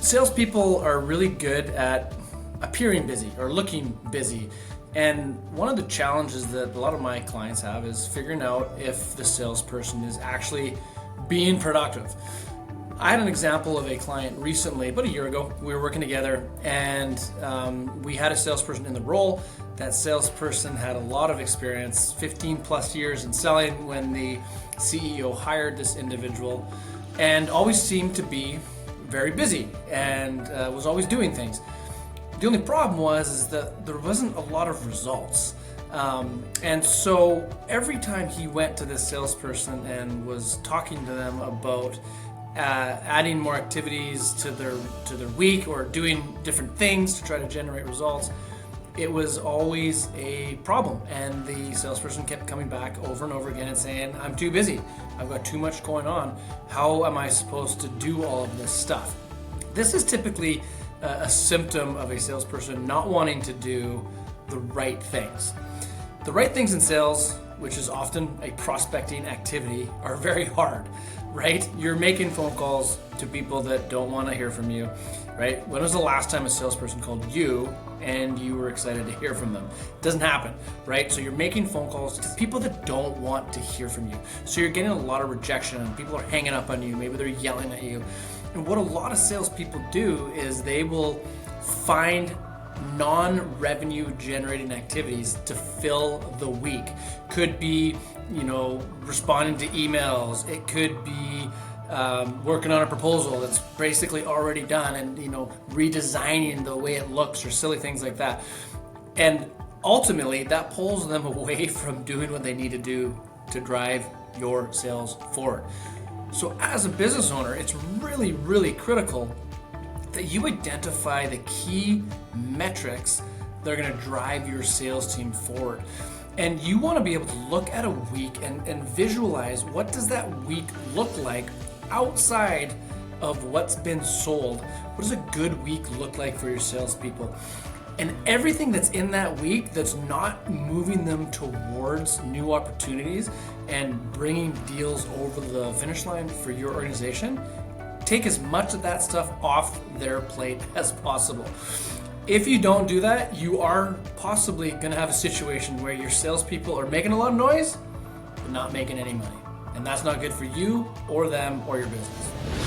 Salespeople are really good at appearing busy or looking busy. And one of the challenges that a lot of my clients have is figuring out if the salesperson is actually being productive. I had an example of a client recently, about a year ago. We were working together and we had a salesperson in the role. That salesperson had a lot of experience, 15 plus years in selling when the CEO hired this individual, and always seemed to be very busy and was always doing things. The only problem was that there wasn't a lot of results. And so every time he went to this salesperson and was talking to them about adding more activities to their week or doing different things to try to generate results, it was always a problem. And the salesperson kept coming back over and over again and saying, I'm too busy. I've got too much going on. How am I supposed to do all of this stuff? This is typically a symptom of a salesperson not wanting to do the right things. The right things in sales, which is often a prospecting activity, are very hard, right? You're making phone calls to people that don't want to hear from you, right? When was the last time a salesperson called you and you were excited to hear from them? It doesn't happen, right? So you're making phone calls to people that don't want to hear from you. So you're getting a lot of rejection and people are hanging up on you. Maybe they're yelling at you. And what a lot of salespeople do is they will find non-revenue generating activities to fill the week. Could be, responding to emails. It could be working on a proposal that's basically already done and, redesigning the way it looks or silly things like that. And ultimately that pulls them away from doing what they need to do to drive your sales forward. So as a business owner, it's really, really critical that you identify the key metrics that are going to drive your sales team forward. And you want to be able to look at a week and visualize what does that week look like outside of what's been sold. What does a good week look like for your salespeople? And everything that's in that week that's not moving them towards new opportunities and bringing deals over the finish line for your organization, take as much of that stuff off their plate as possible. If you don't do that, you are possibly going to have a situation where your salespeople are making a lot of noise but not making any money. And that's not good for you or them or your business.